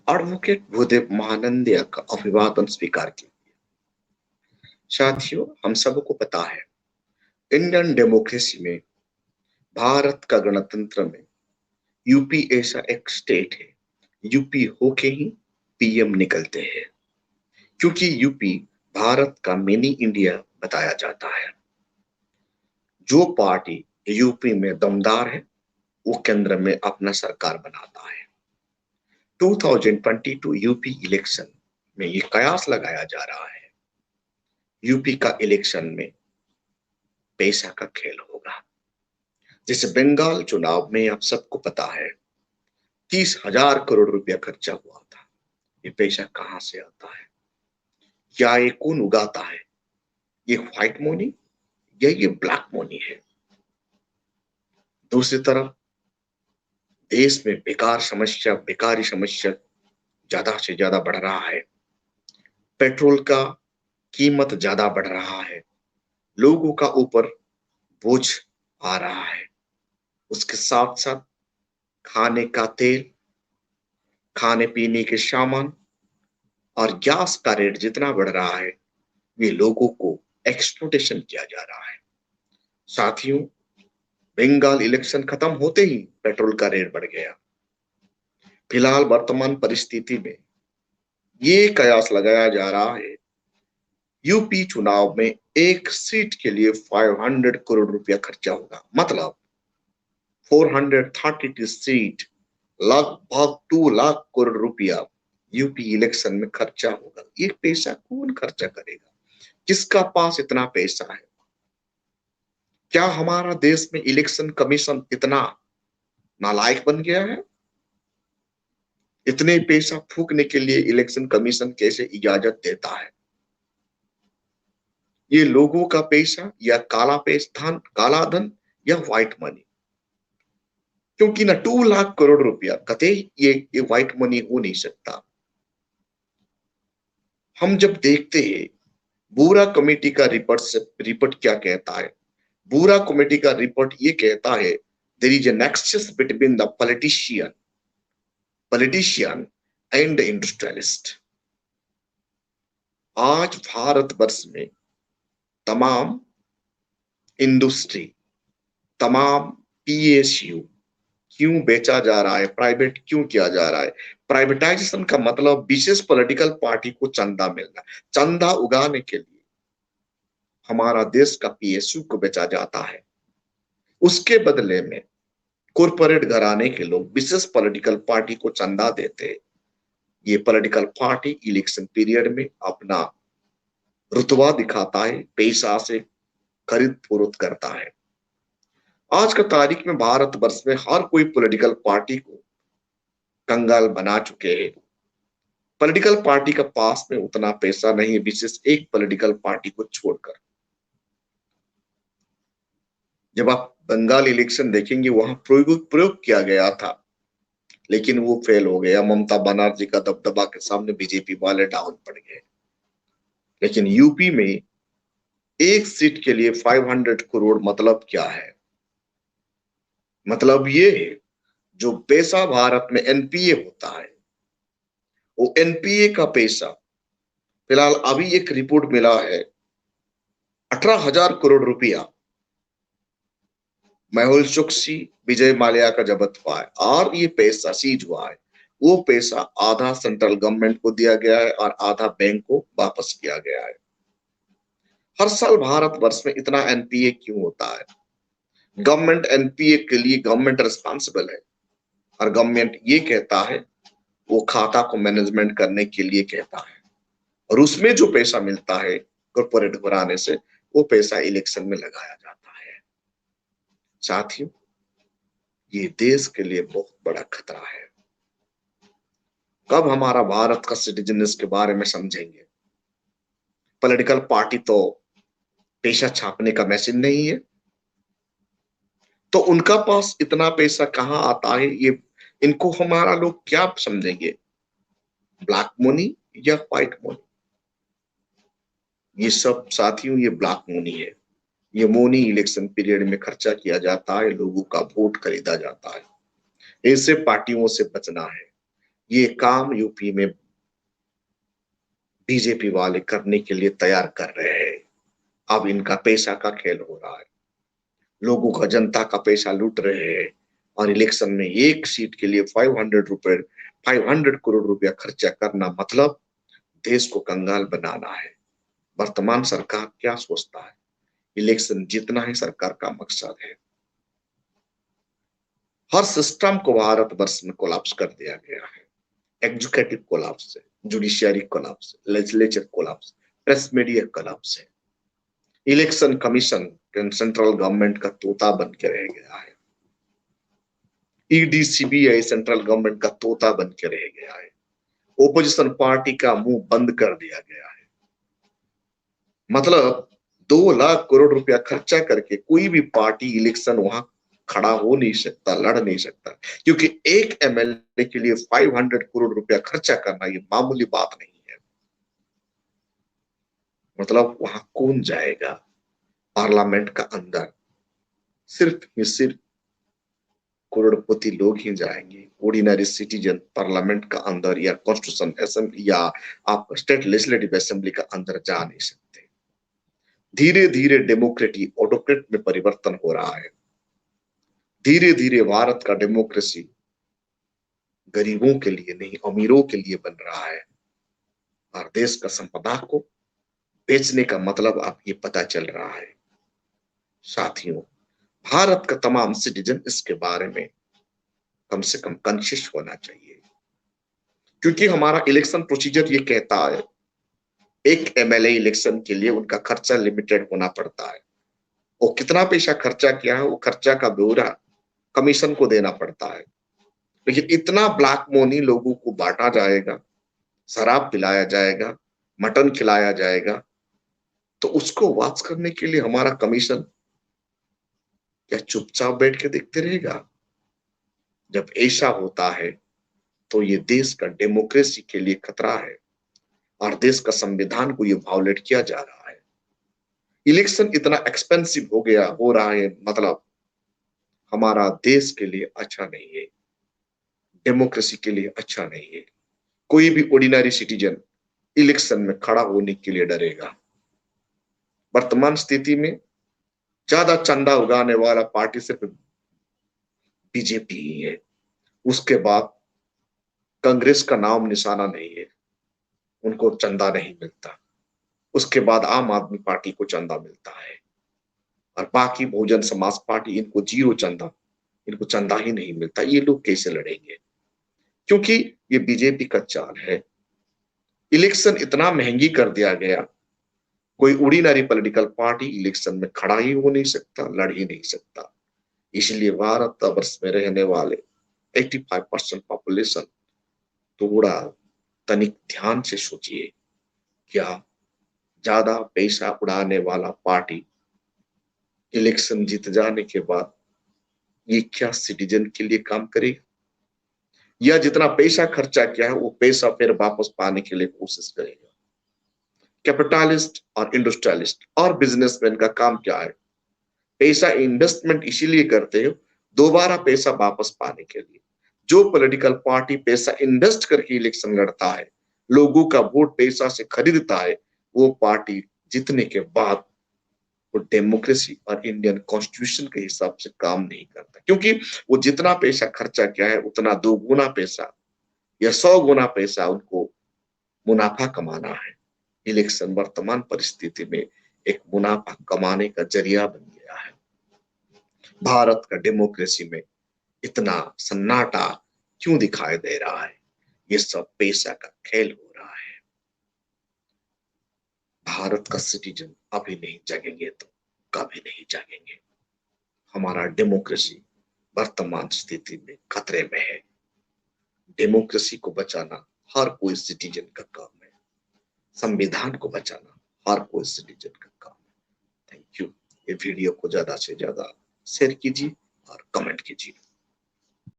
Advocate Bhudev Mahanandia का अभिवादन स्वीकार किया। साथियों, हम सबको पता है इंडियन डेमोक्रेसी में, भारत का गणतंत्र में यूपी ऐसा एक स्टेट है। यूपी होके ही पीएम निकलते हैं, क्योंकि यूपी भारत का मिनी इंडिया बताया जाता है। जो पार्टी यूपी में दमदार है वो केंद्र में अपना सरकार बनाता है। 2022 यूपी इलेक्शन में ये कयास लगाया जा रहा है, यूपी का इलेक्शन में पैसा का खेल होगा। जैसे बंगाल चुनाव में आप सबको पता है 30,000 करोड़ रुपया खर्चा हुआ था। ये पैसा कहां से आता है? क्या ये कौन उगाता है? ये व्हाइट मनी या ये ब्लैक मनी है? दूसरी तरफ देश में बेकारी समस्या ज्यादा से ज्यादा बढ़ रहा है। पेट्रोल का कीमत ज्यादा बढ़ रहा है, लोगों का ऊपर बोझ आ रहा है। उसके साथ साथ खाने का तेल, खाने पीने के सामान और गैस का रेट जितना बढ़ रहा है, ये लोगों को एक्सप्लॉइटेशन किया जा रहा है। साथियों, बंगाल इलेक्शन खत्म होते ही पेट्रोल का रेट बढ़ गया। फिलहाल वर्तमान परिस्थिति में ये कयास लगाया जा रहा है, यूपी चुनाव में एक सीट के लिए 500 करोड़ रुपया खर्चा होगा। मतलब 432 सीट, लगभग 2 लाख करोड़ रुपया यूपी इलेक्शन में खर्चा होगा। ये पैसा कौन खर्चा करेगा? किसका पास इतना पैसा है? क्या हमारा देश में इलेक्शन कमीशन इतना नालायक बन गया है? इतने पैसा फूकने के लिए इलेक्शन कमीशन कैसे इजाजत देता है? ये लोगों का पैसा या काला धन या व्हाइट मनी? क्योंकि ना 2 लाख करोड़ रुपया कतई ये व्हाइट मनी हो नहीं सकता। हम जब देखते हैं बूरा कमेटी का रिपोर्ट क्या कहता है? बूरा कमेटी का रिपोर्ट ये कहता है, there is a nexus between the politician and industrialist. आज भारतवर्ष में तमाम इंडस्ट्री, तमाम पीएसयू क्यों बेचा जा रहा है, प्राइवेट क्यों किया जा रहा है? प्राइवेटाइजेशन का मतलब विशेष पॉलिटिकल पार्टी को चंदा मिलना। चंदा उगाने के लिए हमारा देश का पीएसयू को बेचा जाता है। उसके बदले में कॉरपोरेट घराने के लोग विशेष पॉलिटिकल पार्टी को चंदा देते हैं। ये पॉलिटिकल पार्टी इलेक्शन पीरियड में अपना रुतबा दिखाता है, पैसा से खरीद फरोख्त करता है। आज का तारीख में भारतवर्ष में हर कोई पॉलिटिकल पार्टी को कंगाल बना चुके हैं। पॉलिटिकल पार्टी का पास में उतना पैसा नहीं है, विशेष एक पॉलिटिकल पार्टी को छोड़कर। जब आप बंगाल इलेक्शन देखेंगे, वहां प्रयोग किया गया था, लेकिन वो फेल हो गया। ममता बनर्जी का दबदबा के सामने बीजेपी वाले डाउन पड़ गए। लेकिन यूपी में एक सीट के लिए 500 करोड़ मतलब क्या है? मतलब ये है, जो पैसा भारत में एनपीए होता है, वो एनपीए का पैसा फिलहाल अभी एक रिपोर्ट मिला है 18,000 करोड़ रुपया मेहुल चोकसी, विजय माल्या का जब्त हुआ है और ये पैसा सीज हुआ है। वो पैसा आधा सेंट्रल गवर्नमेंट को दिया गया है और आधा बैंक को वापस किया गया है। हर साल भारतवर्ष में इतना एनपीए क्यों होता है? गवर्नमेंट एनपीए के लिए गवर्नमेंट रिस्पॉन्सिबल है और गवर्नमेंट ये कहता है, वो खाता को मैनेजमेंट करने के लिए कहता है, और उसमें जो पैसा मिलता है कॉर्पोरेट घराने से, वो पैसा इलेक्शन में लगाया जाता है। साथियों, ये देश के लिए बहुत बड़ा खतरा है। कब हमारा भारत का सिटीजन इसके बारे में समझेंगे? पॉलिटिकल पार्टी तो पैसा छापने का मशीन नहीं है, तो उनका पास इतना पैसा कहां आता है? ये इनको हमारा लोग क्या समझेंगे, ब्लैक मनी या व्हाइट मनी? ये सब साथियों, ये ब्लैक मनी है। ये मनी इलेक्शन पीरियड में खर्चा किया जाता है, लोगों का वोट खरीदा जाता है। ऐसे पार्टियों से बचना है। ये काम यूपी में बीजेपी वाले करने के लिए तैयार कर रहे हैं। अब इनका पैसा का खेल हो रहा है, लोगों का, जनता का पैसा लूट रहे हैं और इलेक्शन में एक सीट के लिए 500 करोड़ रुपया खर्चा करना मतलब देश को कंगाल बनाना है। वर्तमान सरकार क्या सोचता है, इलेक्शन जीतना ही सरकार का मकसद है। हर सिस्टम को भारतवर्ष में कोलैप्स कर दिया गया है। एग्जीक्यूटिव कोलैप्स है, judiciary collapse, legislature collapse, press media collapse है। इलेक्शन कमीशन सेंट्रल गवर्नमेंट का तोता बन के रह गया है। ईडी सीबीआई सेंट्रल गवर्नमेंट का तोता बन के रह गया है। ओपोजिशन पार्टी का मुंह बंद कर दिया गया है। मतलब 2 लाख करोड़ रुपया खर्चा करके कोई भी पार्टी इलेक्शन वहां खड़ा हो नहीं सकता, लड़ नहीं सकता, क्योंकि एक एमएलए के लिए 500 करोड़ रुपया खर्चा करना ये मामूली बात नहीं है। मतलब वहां कौन जाएगा पार्लियामेंट का अंदर? सिर्फ करोड़पति लोग ही जाएंगे। ऑर्डिनरी सिटीजन पार्लियामेंट का अंदर या कॉन्स्टिट्यूशन असेंबली या आप स्टेट लेजिस्लेटिव असेंबली का अंदर जा नहीं सकते। धीरे धीरे डेमोक्रेटिक ऑटोक्रेट में परिवर्तन हो रहा है। धीरे धीरे भारत का डेमोक्रेसी गरीबों के लिए नहीं, अमीरों के लिए बन रहा है। और देश का संपदा को बेचने का मतलब आप ये पता चल रहा है। साथियों, भारत का तमाम सिटीजन इसके बारे में कम से कम कॉन्शियस होना चाहिए, क्योंकि हमारा इलेक्शन प्रोसीजर ये कहता है एक एमएलए इलेक्शन के लिए उनका खर्चा लिमिटेड होना पड़ता है। वो कितना पैसा खर्चा किया है वो खर्चा का ब्यौरा कमीशन को देना पड़ता है। लेकिन इतना ब्लैक मनी लोगों को बांटा जाएगा, शराब पिलाया जाएगा, मटन खिलाया जाएगा, तो उसको वाच करने के लिए हमारा कमीशन क्या चुपचाप बैठ के देखते रहेगा? जब ऐसा होता है तो ये देश का डेमोक्रेसी के लिए खतरा है और देश का संविधान को ये वायोलेट किया जा रहा है। इलेक्शन इतना एक्सपेंसिव हो रहा है, मतलब हमारा देश के लिए अच्छा नहीं है, डेमोक्रेसी के लिए अच्छा नहीं है। कोई भी ऑर्डिनरी सिटीजन इलेक्शन में खड़ा होने के लिए डरेगा। वर्तमान स्थिति में ज्यादा चंदा उगाने वाला पार्टी सिर्फ बीजेपी ही है। उसके बाद कांग्रेस का नाम निशाना नहीं है, उनको चंदा नहीं मिलता। उसके बाद आम आदमी पार्टी को चंदा मिलता है और बाकी बहुजन समाज पार्टी, इनको जीरो चंदा, इनको चंदा ही नहीं मिलता। ये लोग कैसे लड़ेंगे? क्योंकि ये बीजेपी का चाल है। इलेक्शन इतना महंगी कर दिया गया, कोई ऑर्डिनरी पॉलिटिकल पार्टी इलेक्शन में खड़ा ही हो नहीं सकता, लड़ ही नहीं सकता। इसलिए भारतवर्ष में रहने वाले 85% पॉपुलेशन थोड़ा तनिक ध्यान से सोचिए, क्या ज्यादा पैसा उड़ाने वाला पार्टी इलेक्शन जीत जाने के बाद ये क्या सिटीजन के लिए काम करेगा? या जितना पैसा खर्चा किया है वो पैसा फिर वापस पाने के लिए कोशिश करेगा? कैपिटलिस्ट और इंडस्ट्रियलिस्ट और बिजनेसमैन का काम क्या है? पैसा इन्वेस्टमेंट इसीलिए करते हो दोबारा पैसा वापस पाने के लिए। जो पॉलिटिकल पार्टी पैसा इन्वेस्ट करके इलेक्शन लड़ता है, लोगों का वोट पैसा से खरीदता है, वो पार्टी जीतने के बाद वो डेमोक्रेसी और इंडियन कॉन्स्टिट्यूशन के हिसाब से काम नहीं करता, क्योंकि वो जितना पैसा खर्चा किया है उतना 2 गुना पैसा या 100 गुना पैसा उनको मुनाफा कमाना है। इलेक्शन वर्तमान परिस्थिति में एक मुनाफा कमाने का जरिया बन गया है। भारत का डेमोक्रेसी में इतना सन्नाटा क्यों दिखाई दे रहा है? ये सब पैसा का खेल हो रहा है। भारत का सिटीजन अभी नहीं जागेंगे तो कभी नहीं जागेंगे। हमारा डेमोक्रेसी वर्तमान स्थिति में खतरे में है। डेमोक्रेसी को बचाना हर कोई सिटीजन का काम है। संविधान को बचाना हर कोई सिटीजन का काम है। Thank you. ये वीडियो को ज्यादा से ज्यादा शेयर कीजिए और कमेंट कीजिए।